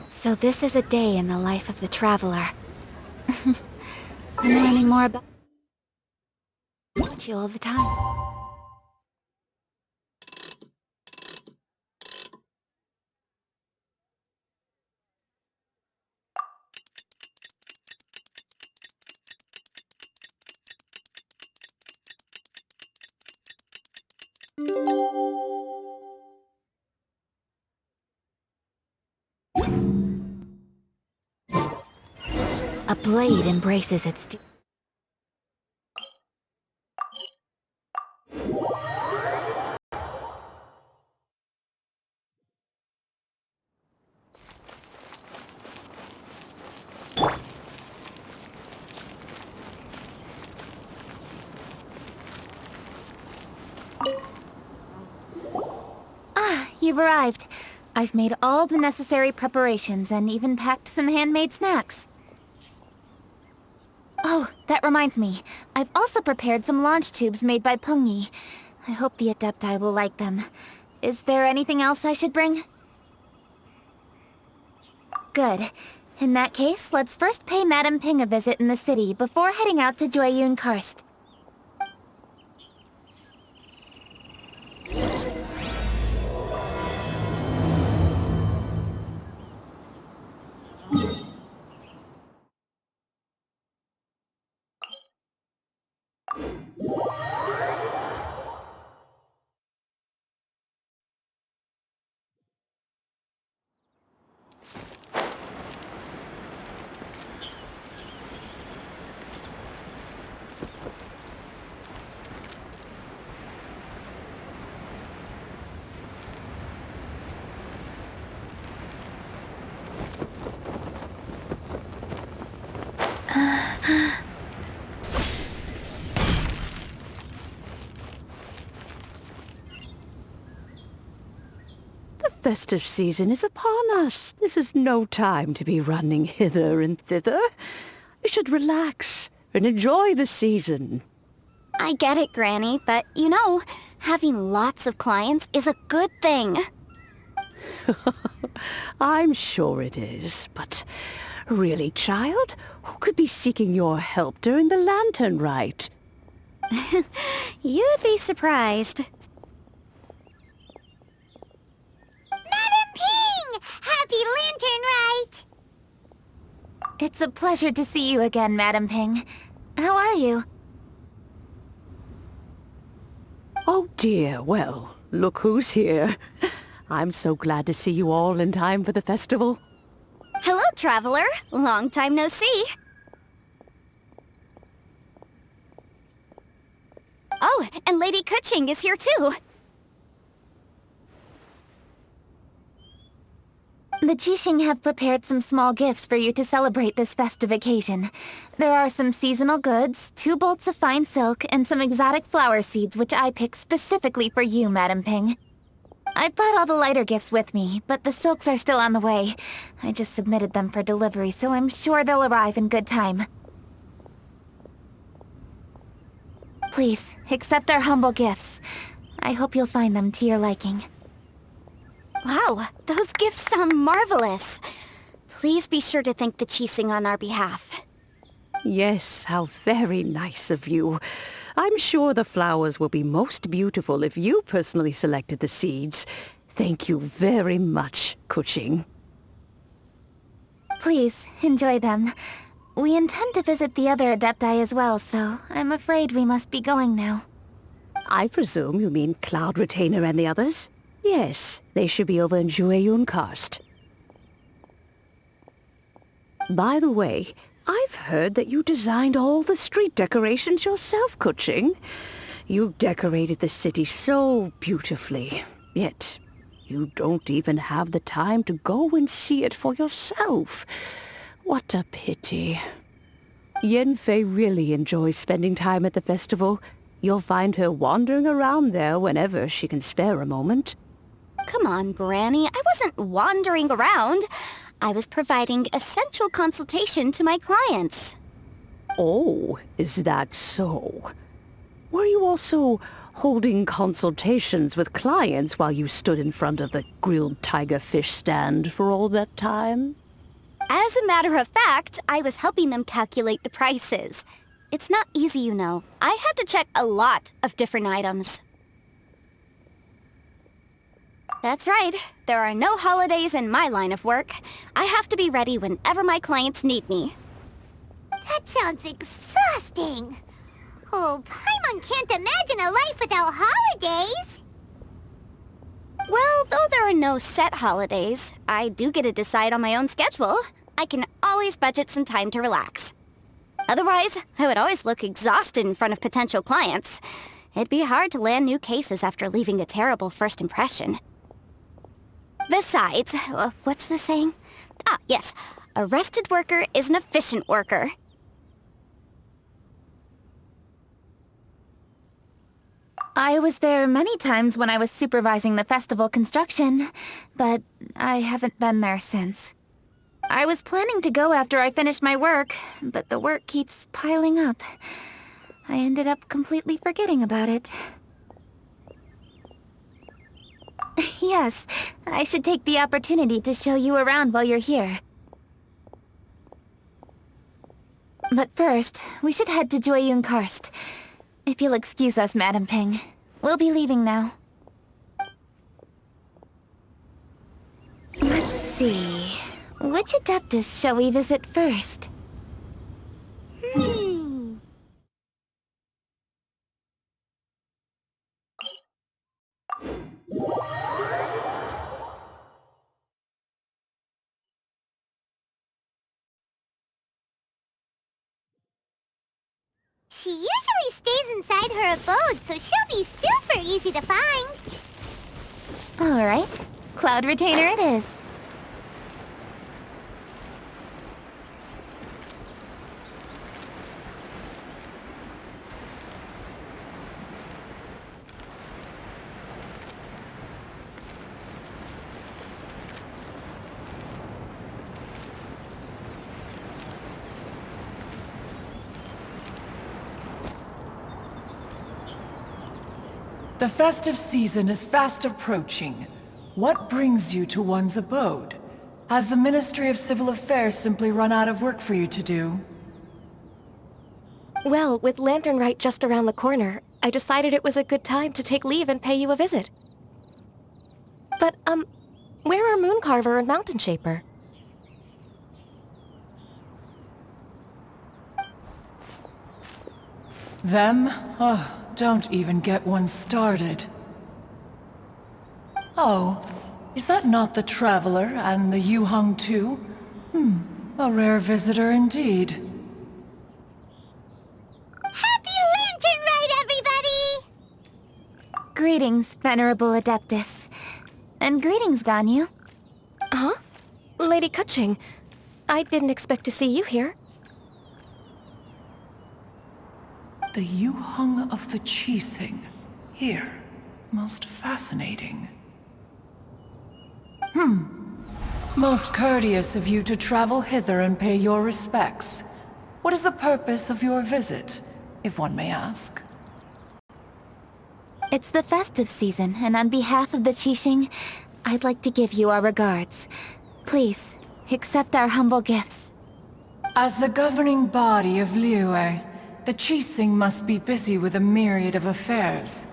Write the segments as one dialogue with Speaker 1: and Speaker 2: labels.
Speaker 1: So this is a day in the life of the traveler. I'm learning more about you all the time. A blade embraces its... You've arrived. I've made all the necessary preparations and even packed some handmade snacks. Oh, that reminds me. I've also prepared some launch tubes made by Pungi. I hope the Adepti will like them. Is there anything else I should bring? Good. In that case, let's first pay Madame Ping a visit in the city before heading out to Jueyun Karst.
Speaker 2: The festive season is upon us. This is no time to be running hither and thither. You should relax and enjoy the season.
Speaker 3: I get it, Granny, but you know, having lots of clients is a good thing.
Speaker 2: I'm sure it is, but really, child, who could be seeking your help during the lantern rite?
Speaker 3: You'd be surprised. Madam Ping! Happy lantern rite!
Speaker 1: It's a pleasure to see you again, Madame Ping. How are you?
Speaker 2: Oh dear, well, look who's here. I'm so glad to see you all in time for the festival.
Speaker 3: Hello, traveler. Long time no see. Oh, and Lady Kuching is here too.
Speaker 1: The Jixing have prepared some small gifts for you to celebrate this festive occasion. There are some seasonal goods, 2 bolts of fine silk, and some exotic flower seeds which I picked specifically for you, Madame Ping. I brought all the lighter gifts with me, but the silks are still on the way. I just submitted them for delivery, so I'm sure they'll arrive in good time. Please, accept our humble gifts. I hope you'll find them to your liking.
Speaker 3: Wow, those gifts sound marvelous. Please be sure to thank the Jixing on our behalf.
Speaker 2: Yes, how very nice of you. I'm sure the flowers will be most beautiful if you personally selected the seeds. Thank you very much, Kuching.
Speaker 1: Please, enjoy them. We intend to visit the other Adepti as well, so I'm afraid we must be going now.
Speaker 2: I presume you mean Cloud Retainer and the others? Yes, they should be over in Jueyun Karst. By the way, I've heard that you designed all the street decorations yourself, Kuching. You decorated the city so beautifully, yet you don't even have the time to go and see it for yourself. What a pity. Yanfei really enjoys spending time at the festival. You'll find her wandering around there whenever she can spare a moment.
Speaker 3: Come on, Granny. I wasn't wandering around. I was providing essential consultation to my clients.
Speaker 2: Oh, is that so? Were you also holding consultations with clients while you stood in front of the grilled tiger fish stand for all that time?
Speaker 3: As a matter of fact, I was helping them calculate the prices. It's not easy, you know. I had to check a lot of different items. That's right. There are no holidays in my line of work. I have to be ready whenever my clients need me.
Speaker 4: That sounds exhausting. Oh, Paimon can't imagine a life without holidays.
Speaker 3: Well, though there are no set holidays, I do get to decide on my own schedule. I can always budget some time to relax. Otherwise, I would always look exhausted in front of potential clients. It'd be hard to land new cases after leaving a terrible first impression. Besides, what's the saying? Ah, yes. A rested worker is an efficient worker.
Speaker 1: I was there many times when I was supervising the festival construction, but I haven't been there since. I was planning to go after I finished my work, but the work keeps piling up. I ended up completely forgetting about it. Yes, I should take the opportunity to show you around while you're here. But first, we should head to Joyun Karst. If you'll excuse us, Madam Ping. We'll be leaving now. Let's see. Which Adeptus shall we visit first?
Speaker 4: She usually stays inside her abode, so she'll be super easy to find.
Speaker 1: All right. Cloud Retainer it is.
Speaker 5: The festive season is fast approaching. What brings you to one's abode? Has the Ministry of Civil Affairs simply run out of work for you to do?
Speaker 6: Well, with Lantern Rite just around the corner, I decided it was a good time to take leave and pay you a visit. But, where are Mooncarver and Mountain Shaper?
Speaker 5: Them? Oh, don't even get one started. Oh, is that not the Traveler and the Yuheng too? A rare visitor indeed.
Speaker 4: Happy Lantern Rite, everybody!
Speaker 1: Greetings, Venerable Adeptus. And greetings, Ganyu.
Speaker 6: Huh? Lady Kutching, I didn't expect to see you here.
Speaker 5: The Yuheng of the Qixing. Here. Most fascinating. Most courteous of you to travel hither and pay your respects. What is the purpose of your visit, if one may ask?
Speaker 1: It's the festive season, and on behalf of the Qixing, I'd like to give you our regards. Please, accept our humble gifts.
Speaker 5: As the governing body of Liyue, the Qixing must be busy with a myriad of affairs.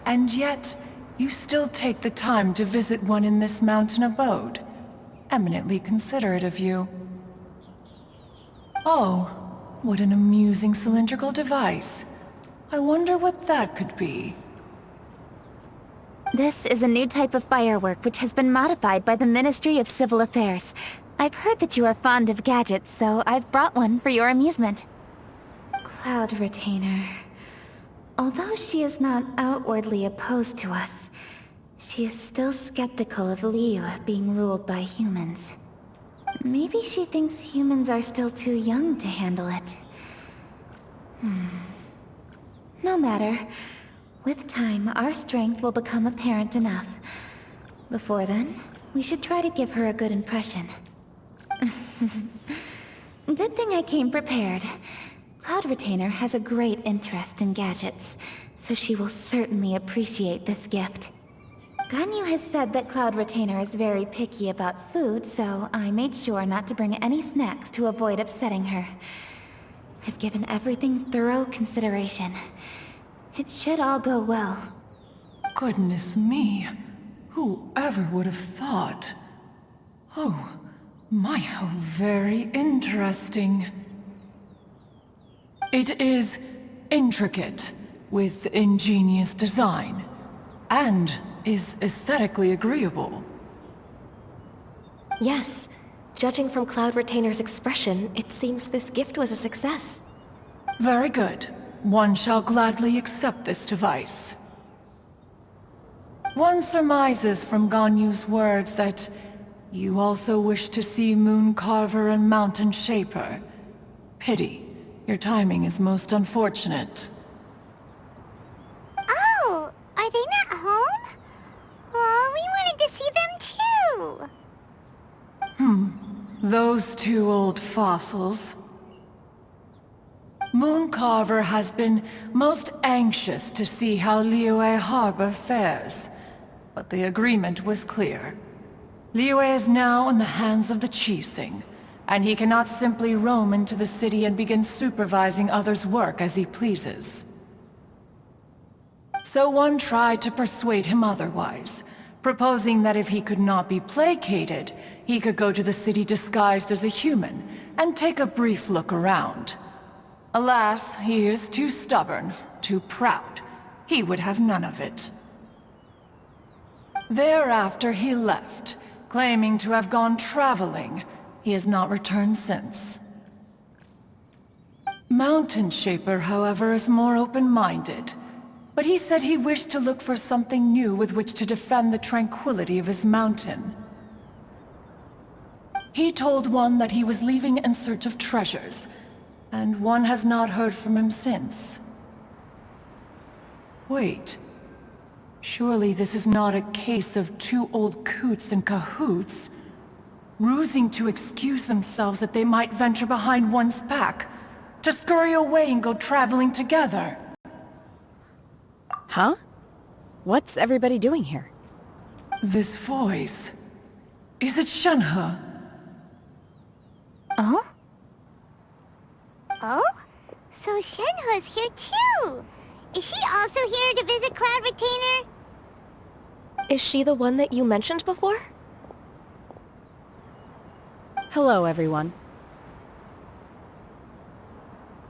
Speaker 5: And yet, you still take the time to visit one in this mountain abode. Eminently considerate of you. Oh, what an amusing cylindrical device. I wonder what that could be.
Speaker 1: This is a new type of firework which has been modified by the Ministry of Civil Affairs. I've heard that you are fond of gadgets, so I've brought one for your amusement. Cloud Retainer. Although she is not outwardly opposed to us, she is still skeptical of Liyue being ruled by humans. Maybe she thinks humans are still too young to handle it. No matter. With time, our strength will become apparent enough. Before then, we should try to give her a good impression. Good thing I came prepared. Cloud Retainer has a great interest in gadgets, so she will certainly appreciate this gift. Ganyu has said that Cloud Retainer is very picky about food, so I made sure not to bring any snacks to avoid upsetting her. I've given everything thorough consideration. It should all go well.
Speaker 5: Goodness me. Whoever would have thought? Oh, my, how very interesting. It is intricate, with ingenious design, and is aesthetically agreeable.
Speaker 6: Yes. Judging from Cloud Retainer's expression, it seems this gift was a success.
Speaker 5: Very good. One shall gladly accept this device. One surmises from Ganyu's words that you also wish to see Moon Carver and Mountain Shaper. Pity. Your timing is most unfortunate.
Speaker 4: Oh, are they not home? Oh, we wanted to see them too.
Speaker 5: Those two old fossils. Moon Carver has been most anxious to see how Liyue Harbor fares, but the agreement was clear. Liyue is now in the hands of the Qixing, and he cannot simply roam into the city and begin supervising others' work as he pleases. So one tried to persuade him otherwise, proposing that if he could not be placated, he could go to the city disguised as a human and take a brief look around. Alas, he is too stubborn, too proud. He would have none of it. Thereafter he left, claiming to have gone traveling. He has not returned since. Mountain Shaper, however, is more open-minded. But he said he wished to look for something new with which to defend the tranquility of his mountain. He told one that he was leaving in search of treasures, and one has not heard from him since. Wait. Surely this is not a case of two old coots in cahoots, rusing to excuse themselves that they might venture behind one's back, to scurry away and go traveling together.
Speaker 7: Huh? What's everybody doing here?
Speaker 5: This voice... Is it Shenhe?
Speaker 1: Oh?
Speaker 4: Oh? So Shenhe's here too! Is she also here to visit Cloud Retainer?
Speaker 6: Is she the one that you mentioned before?
Speaker 7: Hello, everyone.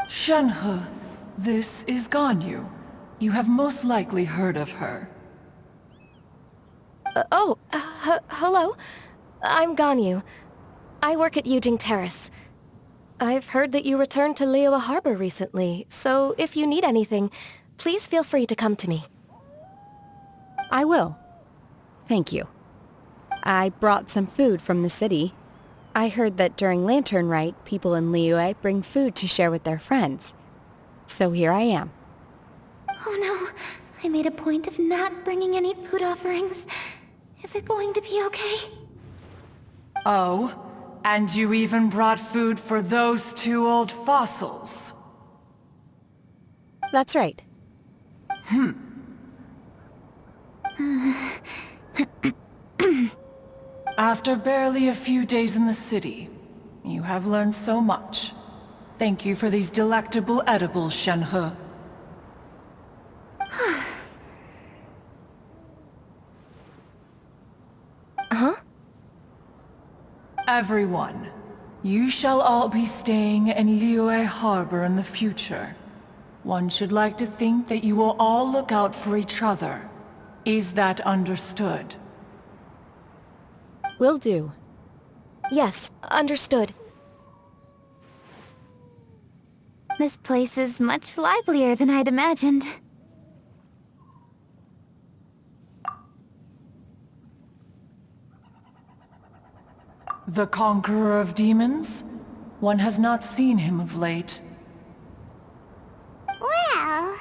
Speaker 5: Shenhe, this is Ganyu. You have most likely heard of her.
Speaker 6: Hello. I'm Ganyu. I work at Yujing Terrace. I've heard that you returned to Liyue Harbor recently, so if you need anything, please feel free to come to me.
Speaker 7: I will. Thank you. I brought some food from the city. I heard that during Lantern Rite, people in Liyue bring food to share with their friends. So here I am.
Speaker 1: Oh no, I made a point of not bringing any food offerings. Is it going to be okay?
Speaker 5: Oh, and you even brought food for those two old fossils.
Speaker 7: That's right.
Speaker 5: After barely a few days in the city, you have learned so much. Thank you for these delectable edibles, Shenhe.
Speaker 6: Huh?
Speaker 5: Everyone, you shall all be staying in Liyue Harbor in the future. One should like to think that you will all look out for each other. Is that understood?
Speaker 7: Will do.
Speaker 6: Yes, understood.
Speaker 1: This place is much livelier than I'd imagined.
Speaker 5: The Conqueror of Demons? One has not seen him of late.
Speaker 4: Well,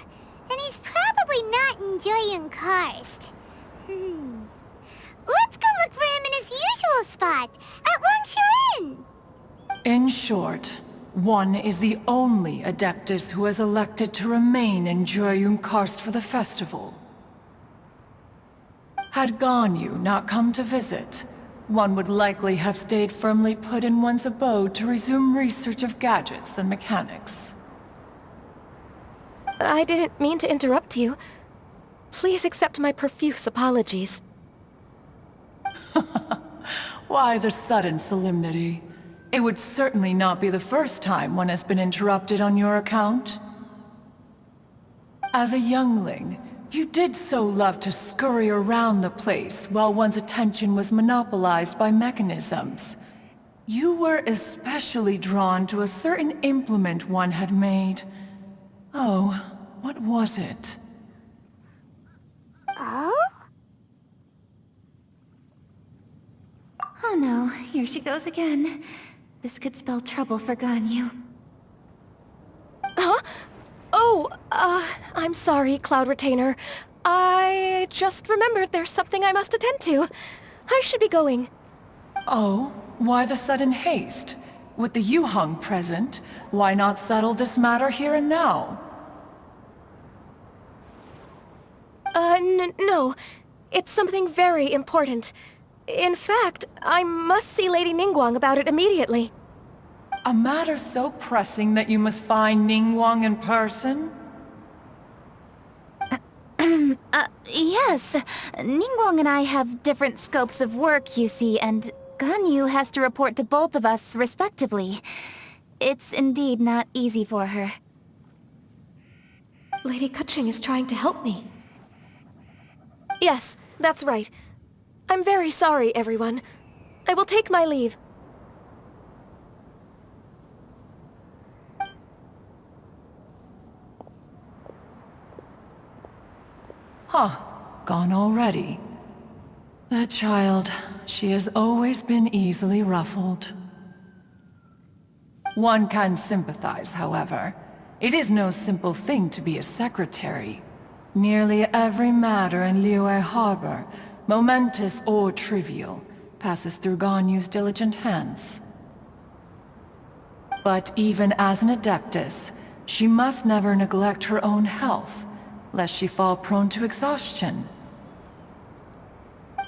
Speaker 4: then he's probably not enjoying Karst. Let's go look for him in his usual spot, at Wangshu Inn!
Speaker 5: In short, One is the only Adeptus who has elected to remain in Karst for the festival. Had Ganyu not come to visit, one would likely have stayed firmly put in one's abode to resume research of gadgets and mechanics.
Speaker 6: I didn't mean to interrupt you. Please accept my profuse apologies.
Speaker 5: Why the sudden solemnity? It would certainly not be the first time one has been interrupted on your account. As a youngling, you did so love to scurry around the place while one's attention was monopolized by mechanisms. You were especially drawn to a certain implement one had made. Oh, what was it?
Speaker 4: Oh?
Speaker 1: Oh no, here she goes again. This could spell trouble for Ganyu.
Speaker 6: Huh? Oh, I'm sorry, Cloud Retainer. I just remembered there's something I must attend to. I should be going.
Speaker 5: Oh, why the sudden haste? With the Yuheng present, why not settle this matter here and now?
Speaker 6: No. It's something very important. In fact, I must see Lady Ningguang about it immediately.
Speaker 5: A matter so pressing that you must find Ningguang in person?
Speaker 1: Yes. Ningguang and I have different scopes of work, you see, and Ganyu has to report to both of us, respectively. It's indeed not easy for her.
Speaker 6: Lady Keqing is trying to help me. Yes, that's right. I'm very sorry, everyone. I will take my leave.
Speaker 5: Huh, gone already. That child, she has always been easily ruffled. One can sympathize, however. It is no simple thing to be a secretary. Nearly every matter in Liyue Harbor, momentous or trivial, passes through Ganyu's diligent hands. But even as an Adeptus, she must never neglect her own health, lest she fall prone to exhaustion.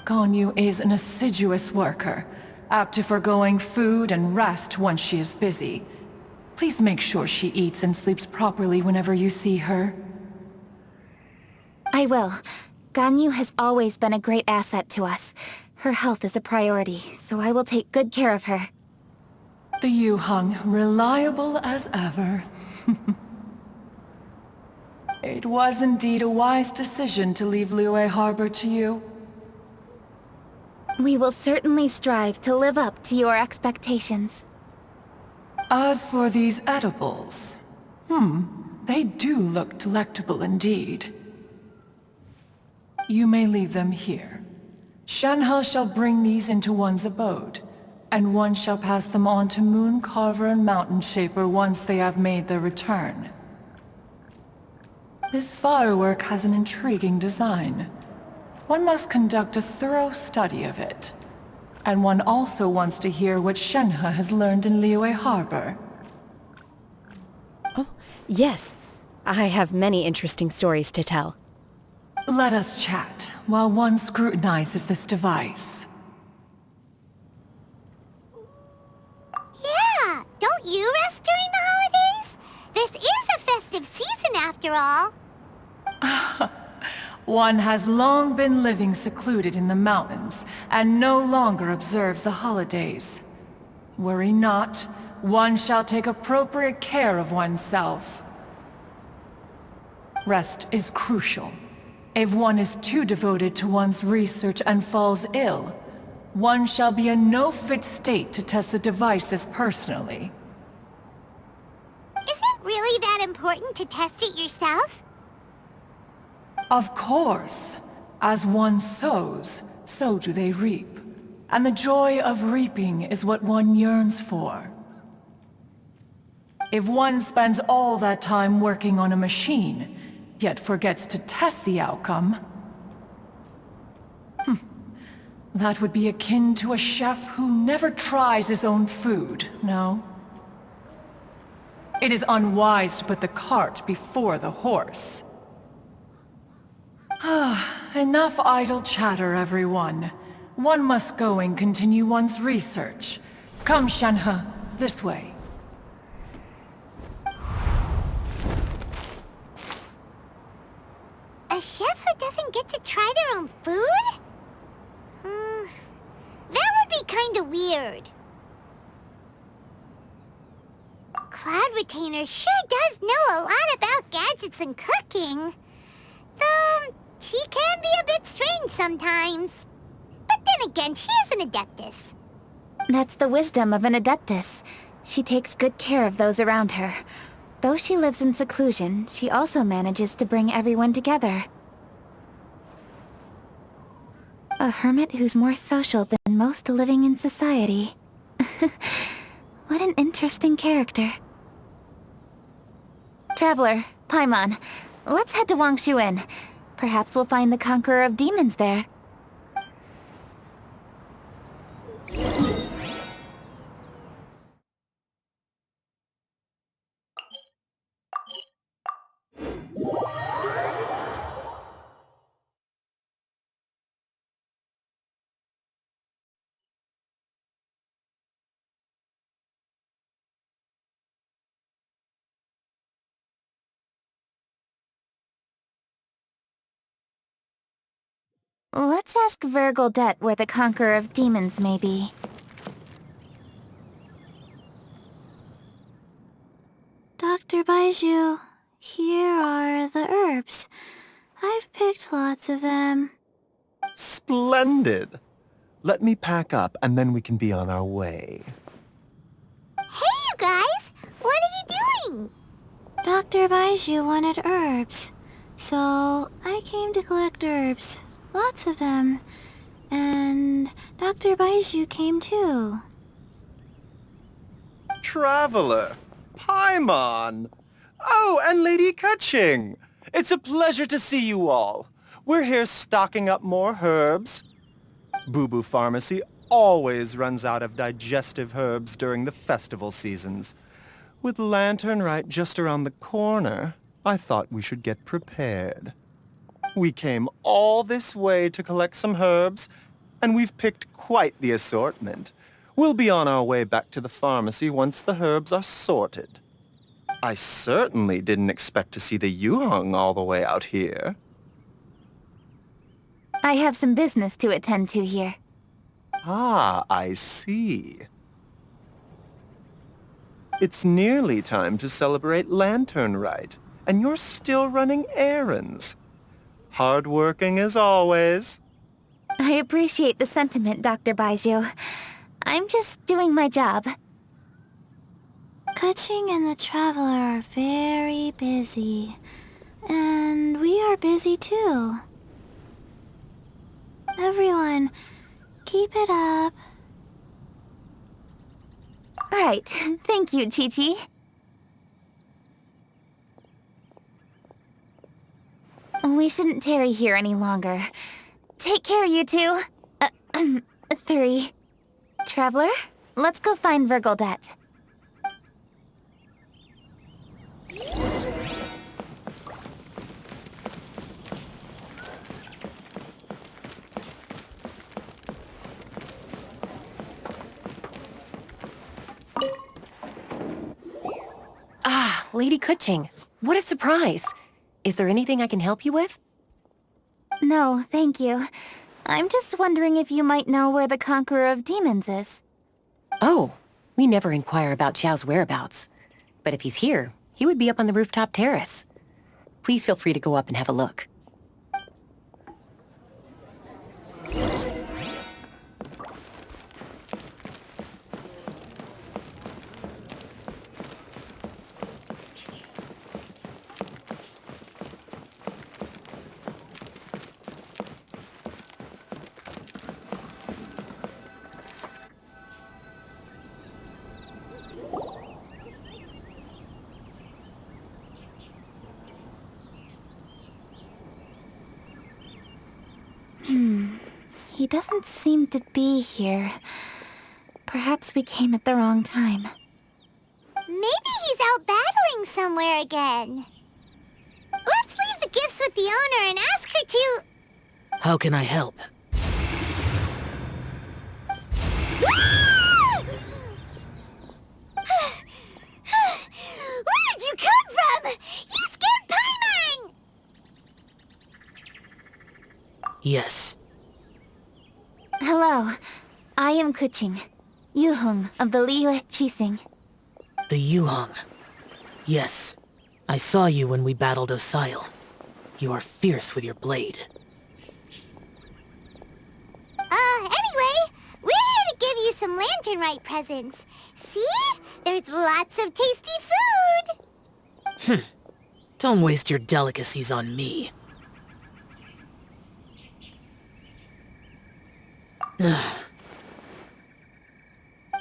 Speaker 5: Ganyu is an assiduous worker, apt to foregoing food and rest once she is busy. Please make sure she eats and sleeps properly whenever you see her.
Speaker 1: I will. Ganyu has always been a great asset to us. Her health is a priority, so I will take good care of her.
Speaker 5: The Yuheng, reliable as ever. It was indeed a wise decision to leave Liyue Harbor to you.
Speaker 1: We will certainly strive to live up to your expectations.
Speaker 5: As for these edibles, they do look delectable indeed. You may leave them here. Shenhe shall bring these into one's abode, and one shall pass them on to Moon Carver and Mountain Shaper once they have made their return. This firework has an intriguing design. One must conduct a thorough study of it. And one also wants to hear what Shenhe has learned in Liyue Harbor.
Speaker 7: Oh, yes. I have many interesting stories to tell.
Speaker 5: Let us chat while one scrutinizes this device.
Speaker 4: Yeah, don't you rest during the holidays? This is a festive season after all.
Speaker 5: One has long been living secluded in the mountains, and no longer observes the holidays. Worry not, one shall take appropriate care of oneself. Rest is crucial. If one is too devoted to one's research and falls ill, one shall be in no fit state to test the devices personally.
Speaker 4: Is it really that important to test it yourself?
Speaker 5: Of course. As one sows, so do they reap. And the joy of reaping is what one yearns for. If one spends all that time working on a machine, yet forgets to test the outcome, that would be akin to a chef who never tries his own food, no? It is unwise to put the cart before the horse. Enough idle chatter, everyone. One must go and continue one's research. Come, Shenhe, this way.
Speaker 4: A chef who doesn't get to try their own food? That would be kinda weird. Cloud Retainer sure does know a lot about gadgets and cooking. Though, she can be a bit strange sometimes. But then again, she is an Adeptus.
Speaker 1: That's the wisdom of an Adeptus. She takes good care of those around her. Though she lives in seclusion, she also manages to bring everyone together. A hermit who's more social than most living in society. What an interesting character. Traveler, Paimon, let's head to Wangshuin. Perhaps we'll find the Conqueror of Demons there. Let's ask Vergildet where the Conqueror of Demons may be.
Speaker 8: Dr. Baiju, here are the herbs. I've picked lots of them.
Speaker 9: Splendid! Let me pack up and then we can be on our way.
Speaker 4: Hey, you guys! What are you doing?
Speaker 8: Dr. Baiju wanted herbs, so I came to collect herbs. Lots of them. And Dr. Baiju came too.
Speaker 9: Traveler! Paimon! Oh, and Lady Kaching! It's a pleasure to see you all. We're here stocking up more herbs. Boo Boo Pharmacy always runs out of digestive herbs during the festival seasons. With Lantern right just around the corner, I thought we should get prepared. We came all this way to collect some herbs, and we've picked quite the assortment. We'll be on our way back to the pharmacy once the herbs are sorted. I certainly didn't expect to see the Yuheng all the way out here.
Speaker 1: I have some business to attend to here.
Speaker 9: Ah, I see. It's nearly time to celebrate Lantern Rite, and you're still running errands. Hardworking as always.
Speaker 1: I appreciate the sentiment, Dr. Baiju. I'm just doing my job.
Speaker 8: Kaching and the Traveler are very busy. And we are busy too. Everyone, keep it up.
Speaker 1: Right. Thank you, Chi-Chi. We shouldn't tarry here any longer. Take care, you two. 3. Traveler, let's go find Vergildet.
Speaker 10: Ah, Lady Kuching. What a surprise. Is there anything I can help you with?
Speaker 1: No, thank you. I'm just wondering if you might know where the Conqueror of Demons is.
Speaker 10: Oh, we never inquire about Xiao's whereabouts. But if he's here, he would be up on the rooftop terrace. Please feel free to go up and have a look.
Speaker 1: He doesn't seem to be here. Perhaps we came at the wrong time.
Speaker 4: Maybe he's out battling. going somewhere again. Let's leave the gifts with the owner and ask her to...
Speaker 11: How can I help?
Speaker 4: Where did you come from? You scared Paimon!
Speaker 11: Yes.
Speaker 1: Hello. I am Kuching, Yuhong of the Liyue Chising.
Speaker 11: The Yuhong. Yes. I saw you when we battled Osile. You are fierce with your blade.
Speaker 4: Anyway, we're here to give you some Lantern Rite presents. See? There's lots of tasty food!
Speaker 11: Don't waste your delicacies on me.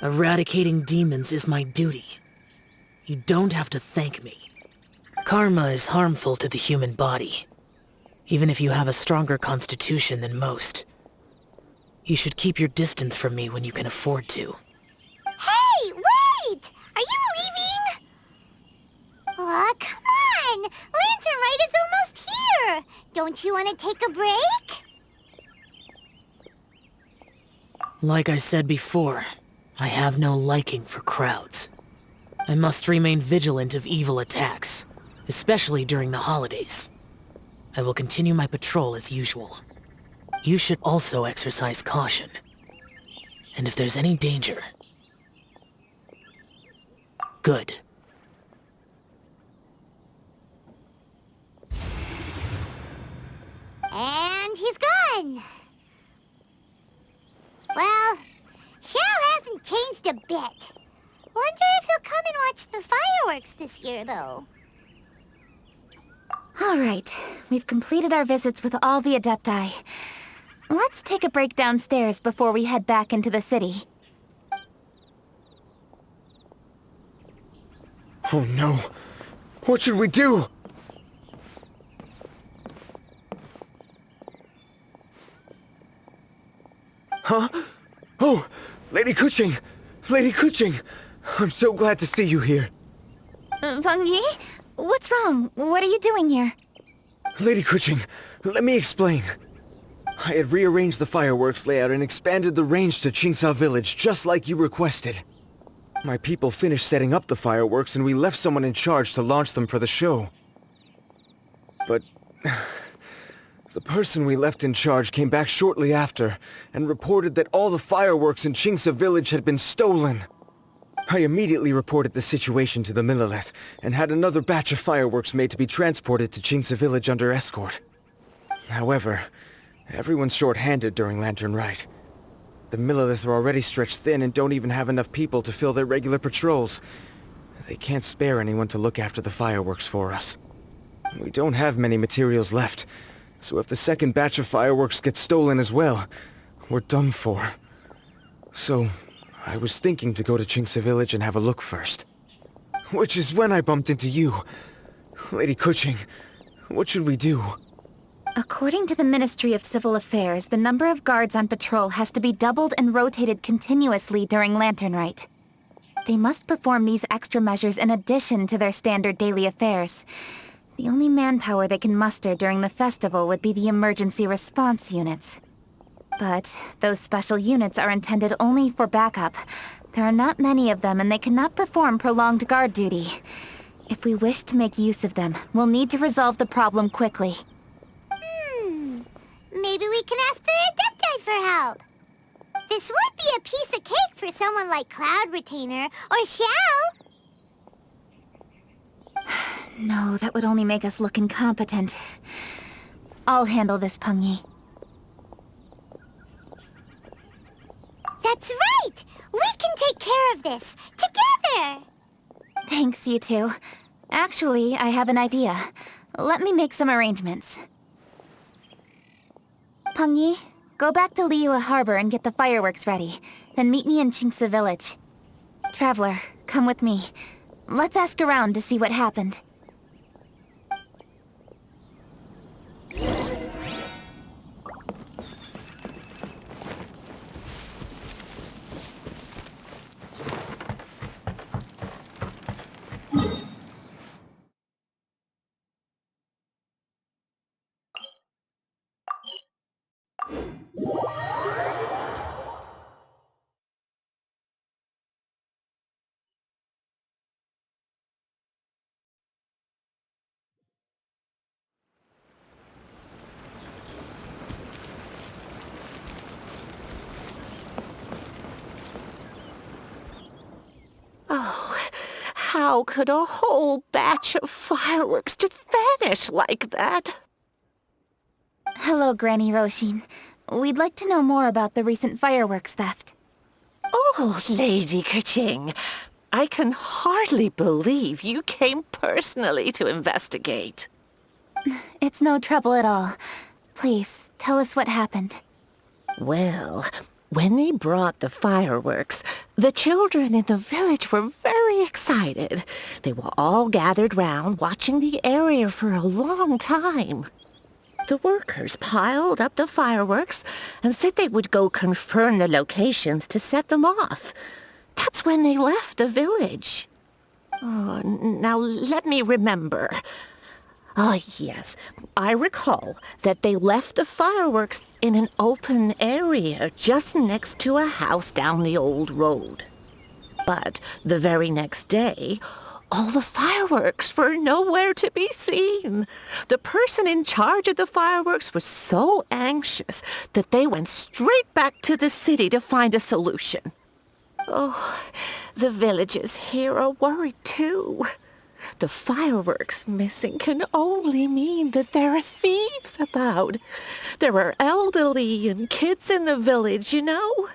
Speaker 11: Eradicating demons is my duty. You don't have to thank me. Karma is harmful to the human body, even if you have a stronger constitution than most. You should keep your distance from me when you can afford to.
Speaker 4: Hey, wait! Are you leaving? Aw, come on! Lantern Rite is almost here! Don't you want to take a break?
Speaker 11: Like I said before, I have no liking for crowds. I must remain vigilant of evil attacks, especially during the holidays. I will continue my patrol as usual. You should also exercise caution. And if there's any danger... Good.
Speaker 4: And he's gone. Well, Xiao hasn't changed a bit. Wonder if he'll come and watch the fireworks this year, though.
Speaker 1: All right. We've completed our visits with all the Adepti. Let's take a break downstairs before we head back into the city.
Speaker 12: Oh no! What should we do? Huh? Oh! Lady Kuching! Lady Kuching! I'm so glad to see you here.
Speaker 1: Peng Yi? What's wrong? What are you doing here?
Speaker 12: Lady Kuching, let me explain. I had rearranged the fireworks layout and expanded the range to Qingsa Village just like you requested. My people finished setting up the fireworks and we left someone in charge to launch them for the show. But... the person we left in charge came back shortly after and reported that all the fireworks in Qingsa Village had been stolen. I immediately reported the situation to the Millelith and had another batch of fireworks made to be transported to Qingsa Village under escort. However, everyone's short-handed during Lantern Rite. The Millelith are already stretched thin and don't even have enough people to fill their regular patrols. They can't spare anyone to look after the fireworks for us. We don't have many materials left, so if the second batch of fireworks gets stolen as well, we're done for. So, I was thinking to go to Qingsa Village and have a look first. Which is when I bumped into you. Lady Kuching, what should we do?
Speaker 1: According to the Ministry of Civil Affairs, the number of guards on patrol has to be doubled and rotated continuously during Lantern Rite. They must perform these extra measures in addition to their standard daily affairs. The only manpower they can muster during the festival would be the emergency response units. But those special units are intended only for backup. There are not many of them and they cannot perform prolonged guard duty. If we wish to make use of them, we'll need to resolve the problem quickly.
Speaker 4: Maybe we can ask the Adepti for help. This would be a piece of cake for someone like Cloud Retainer or Xiao.
Speaker 1: No, that would only make us look incompetent. I'll handle this, Peng Yi.
Speaker 4: That's right! We can take care of this, together!
Speaker 1: Thanks, you two. Actually, I have an idea. Let me make some arrangements. Peng Yi, go back to Liyue Harbor and get the fireworks ready. Then meet me in Qingsa Village. Traveler, come with me. Let's ask around to see what happened.
Speaker 2: How could a whole batch of fireworks just vanish like that?
Speaker 1: Hello, Granny Roshin. We'd like to know more about the recent fireworks theft.
Speaker 2: Oh, Lady Kaching, I can hardly believe you came personally to investigate.
Speaker 1: It's no trouble at all. Please, tell us what happened.
Speaker 2: Well, when they brought the fireworks, the children in the village were very excited. They were all gathered round, watching the area for a long time. The workers piled up the fireworks and said they would go confirm the locations to set them off. That's when they left the village. Oh, now let me remember. Ah, yes, I recall that they left the fireworks in an open area just next to a house down the old road. But the very next day, all the fireworks were nowhere to be seen. The person in charge of the fireworks was so anxious that they went straight back to the city to find a solution. Oh, the villagers here are worried too. The fireworks missing can only mean that there are thieves about. There are elderly and kids in the village, you know.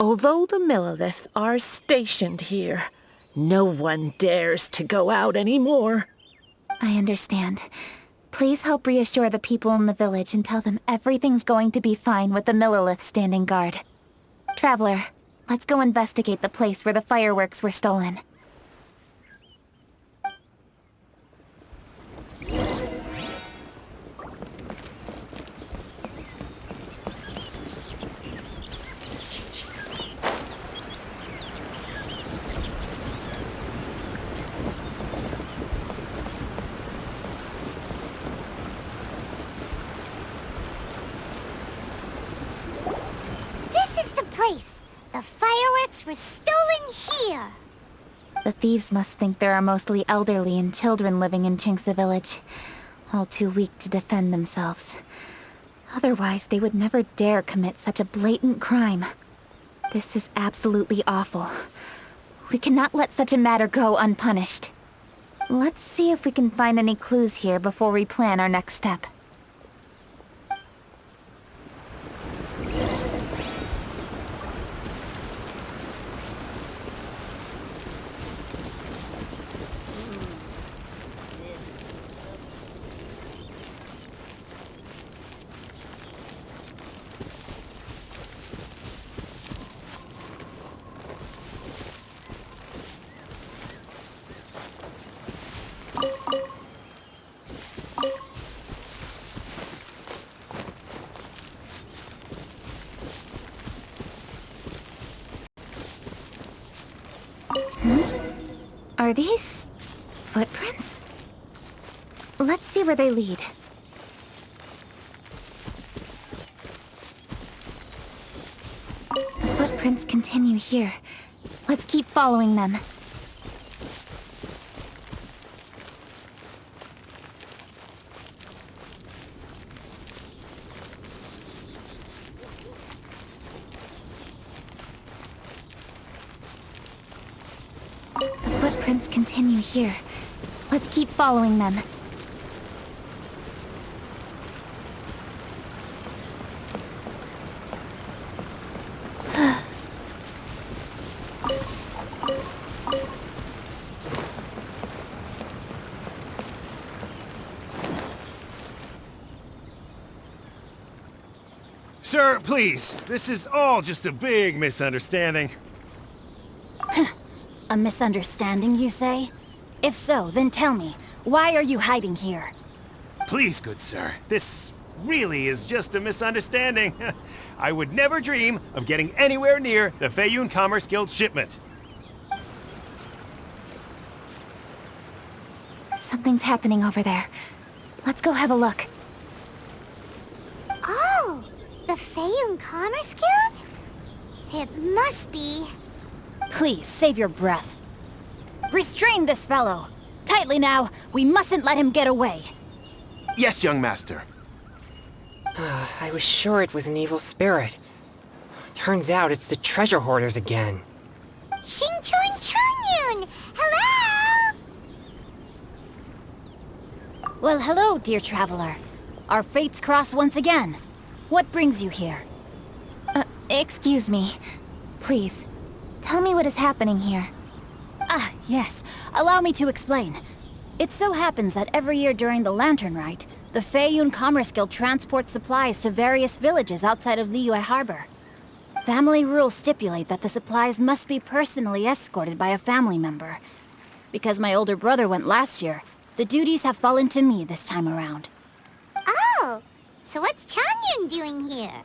Speaker 2: Although the Milliliths are stationed here, no one dares to go out anymore.
Speaker 1: I understand. Please help reassure the people in the village and tell them everything's going to be fine with the Millilith standing guard. Traveler, let's go investigate the place where the fireworks were stolen.
Speaker 4: The fireworks were stolen here!
Speaker 1: The thieves must think there are mostly elderly and children living in Chinxa village, all too weak to defend themselves. Otherwise, they would never dare commit such a blatant crime. This is absolutely awful. We cannot let such a matter go unpunished. Let's see if we can find any clues here before we plan our next step. Are these footprints? Let's see where they lead. The footprints continue here. Let's keep following them. The footprints continue here. Let's keep following them.
Speaker 13: Sir, please. This is all just a big misunderstanding.
Speaker 3: A misunderstanding, you say? If so, then tell me, why are you hiding here?
Speaker 13: Please, good sir. This really is just a misunderstanding. I would never dream of getting anywhere near the Feiyun Commerce Guild shipment.
Speaker 1: Something's happening over there. Let's go have a look.
Speaker 4: Oh, the Feiyun Commerce Guild? It must be...
Speaker 3: Please, save your breath. Restrain this fellow! Tightly now, we mustn't let him get away.
Speaker 9: Yes, young master.
Speaker 14: I was sure it was an evil spirit. Turns out it's the treasure hoarders again.
Speaker 4: Xing Chun Chun Yun! Hello!
Speaker 3: Well, hello, dear traveler. Our fates cross once again. What brings you here?
Speaker 1: Excuse me. Please, tell me what is happening here.
Speaker 3: Ah, yes. Allow me to explain. It so happens that every year during the Lantern Rite, the Feiyun Commerce Guild transports supplies to various villages outside of Liyue Harbor. Family rules stipulate that the supplies must be personally escorted by a family member. Because my older brother went last year, the duties have fallen to me this time around.
Speaker 4: Oh, so what's Changyun doing here?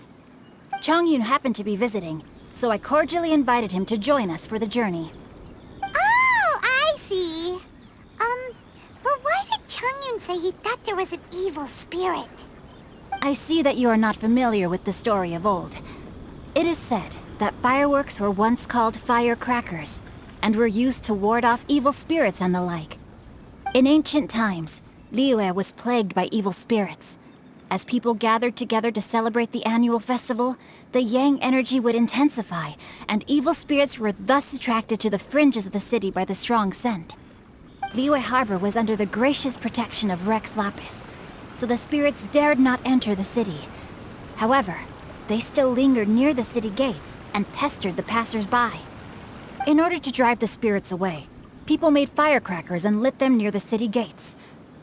Speaker 3: Changyun happened to be visiting, so I cordially invited him to join us for the journey.
Speaker 4: Oh, I see. But why did Changyun say he thought there was an evil spirit?
Speaker 3: I see that you are not familiar with the story of old. It is said that fireworks were once called firecrackers, and were used to ward off evil spirits and the like. In ancient times, Liyue was plagued by evil spirits. As people gathered together to celebrate the annual festival, the yang energy would intensify, and evil spirits were thus attracted to the fringes of the city by the strong scent. Liyue Harbor was under the gracious protection of Rex Lapis, so the spirits dared not enter the city. However, they still lingered near the city gates and pestered the passers-by. In order to drive the spirits away, people made firecrackers and lit them near the city gates.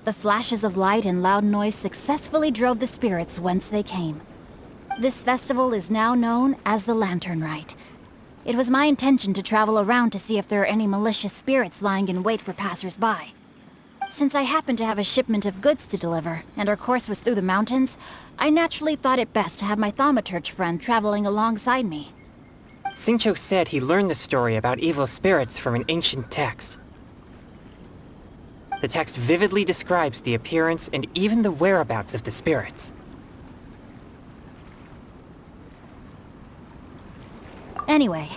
Speaker 3: The flashes of light and loud noise successfully drove the spirits whence they came. This festival is now known as the Lantern Rite. It was my intention to travel around to see if there are any malicious spirits lying in wait for passers-by. Since I happened to have a shipment of goods to deliver, and our course was through the mountains, I naturally thought it best to have my thaumaturge friend traveling alongside me.
Speaker 14: Xingqiu said he learned the story about evil spirits from an ancient text. The text vividly describes the appearance and even the whereabouts of the spirits.
Speaker 3: Anyway,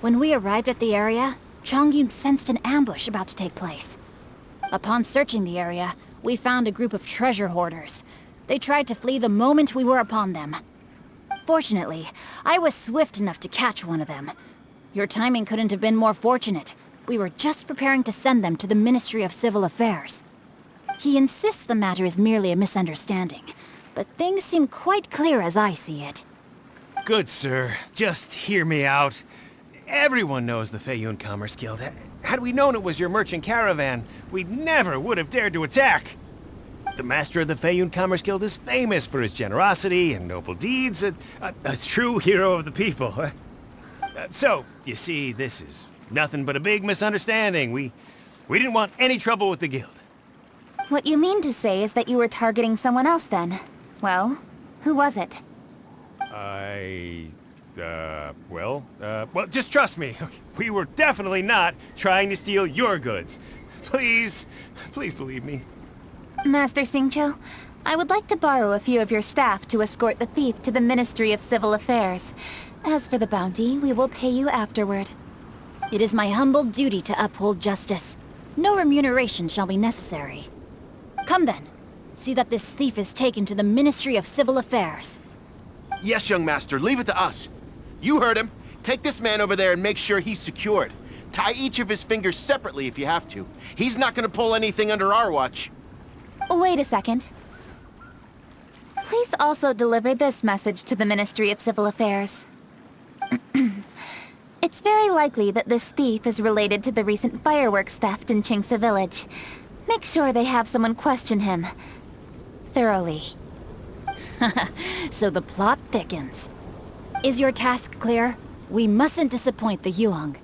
Speaker 3: when we arrived at the area, Changyun sensed an ambush about to take place. Upon searching the area, we found a group of treasure hoarders. They tried to flee the moment we were upon them. Fortunately, I was swift enough to catch one of them. Your timing couldn't have been more fortunate. We were just preparing to send them to the Ministry of Civil Affairs. He insists the matter is merely a misunderstanding, but things seem quite clear as I see it.
Speaker 13: Good sir, just hear me out. Everyone knows the Feiyun Commerce Guild. Had we known it was your merchant caravan, we never would have dared to attack. The master of the Feiyun Commerce Guild is famous for his generosity and noble deeds, a true hero of the people. So, you see, this is nothing but a big misunderstanding. We didn't want any trouble with the guild.
Speaker 1: What you mean to say is that you were targeting someone else then? Well, who was it?
Speaker 13: Well, just trust me. We were definitely not trying to steal your goods. Please believe me.
Speaker 1: Master Xingqiu, I would like to borrow a few of your staff to escort the thief to the Ministry of Civil Affairs. As for the bounty, we will pay you afterward.
Speaker 3: It is my humble duty to uphold justice. No remuneration shall be necessary. Come then, see that this thief is taken to the Ministry of Civil Affairs.
Speaker 15: Yes, young master, leave it to us. You heard him. Take this man over there and make sure he's secured. Tie each of his fingers separately if you have to. He's not gonna pull anything under our watch.
Speaker 1: Wait a second. Please also deliver this message to the Ministry of Civil Affairs. It's very likely that this thief is related to the recent fireworks theft in Qingce Village. Make sure they have someone question him thoroughly.
Speaker 3: So the plot thickens. Is your task clear? We mustn't disappoint the Yuang.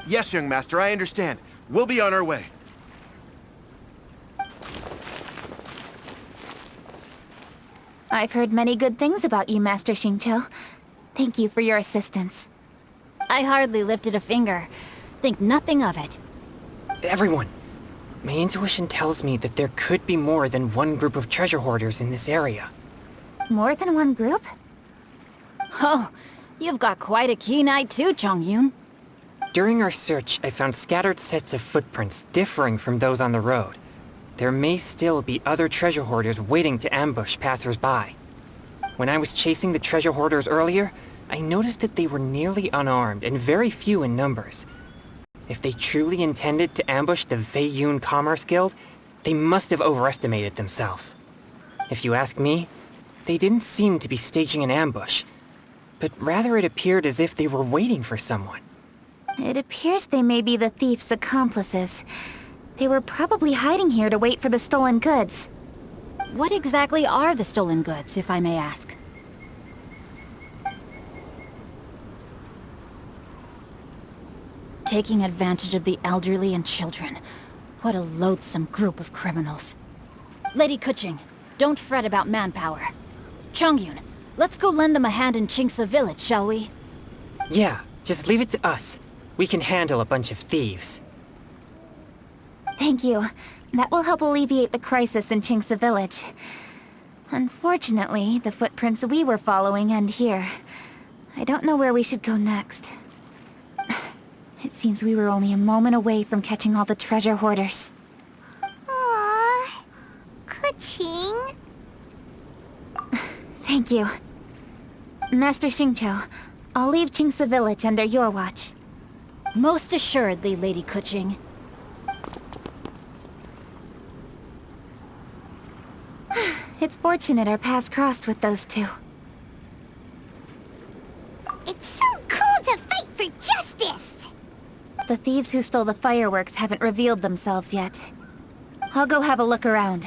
Speaker 15: Yes, young master, I understand. We'll be on our way.
Speaker 1: I've heard many good things about you, Master Xingqiu. Thank you for your assistance.
Speaker 3: I hardly lifted a finger. Think nothing of it.
Speaker 14: Everyone, my intuition tells me that there could be more than one group of treasure hoarders in this area.
Speaker 1: More than one group?
Speaker 3: Oh, you've got quite a keen eye too, Changyun.
Speaker 14: During our search, I found scattered sets of footprints differing from those on the road. There may still be other treasure hoarders waiting to ambush passers-by. When I was chasing the treasure hoarders earlier, I noticed that they were nearly unarmed and very few in numbers. If they truly intended to ambush the Feiyun Commerce Guild, They must have overestimated themselves. If you ask me, they didn't seem to be staging an ambush, but rather it appeared as if they were waiting for someone.
Speaker 1: It appears they may be the thief's accomplices. They were probably hiding here to wait for the stolen goods.
Speaker 16: What exactly are the stolen goods, if I may ask? Taking advantage of the elderly and children. What a loathsome group of criminals. Lady Kuching, don't fret about manpower. Chongyun, let's go lend them a hand in Chingsa village, shall we?
Speaker 14: Yeah, just leave it to us. We can handle a bunch of thieves.
Speaker 1: Thank you. That will help alleviate the crisis in Chingsa village. Unfortunately, the footprints we were following end here. I don't know where we should go next. It seems we were only a moment away from catching all the treasure hoarders.
Speaker 4: Aww. Kuching.
Speaker 1: Thank you. Master Xingqiu, I'll leave Chingsa village under your watch.
Speaker 16: Most assuredly, Lady Kuching.
Speaker 1: It's fortunate our paths crossed with those two.
Speaker 4: It's so cool to fight for justice!
Speaker 1: The thieves who stole the fireworks haven't revealed themselves yet. I'll go have a look around.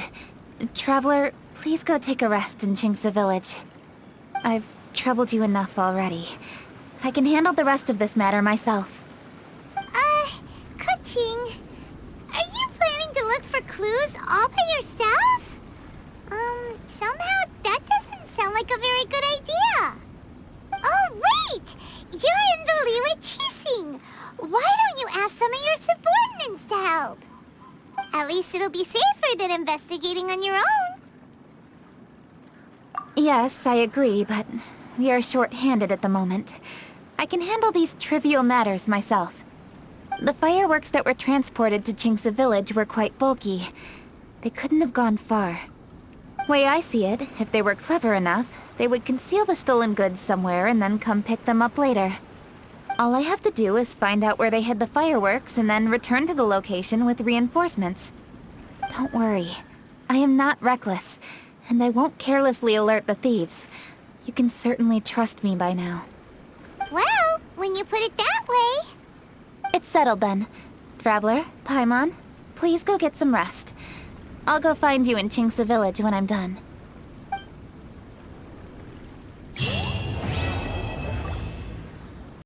Speaker 1: Traveler, please go take a rest in Chingsa village. I've troubled you enough already. I can handle the rest of this matter myself.
Speaker 4: Kuching, are you planning to look for clues all by yourself? Somehow that doesn't sound like a very good idea. Oh, wait! You're in the Liyue Qixing. Why don't you ask some of your subordinates to help? At least it'll be safer than investigating on your own.
Speaker 1: Yes, I agree, but we are short-handed at the moment. I can handle these trivial matters myself. The fireworks that were transported to Chingsa village were quite bulky. They couldn't have gone far. Way I see it, if they were clever enough, they would conceal the stolen goods somewhere and then come pick them up later. All I have to do is find out where they hid the fireworks and then return to the location with reinforcements. Don't worry. I am not reckless, and I won't carelessly alert the thieves. You can certainly trust me by now.
Speaker 4: Well, when you put it that way...
Speaker 1: It's settled then. Traveler, Paimon, please go get some rest. I'll go find you in Chingsa village when I'm done.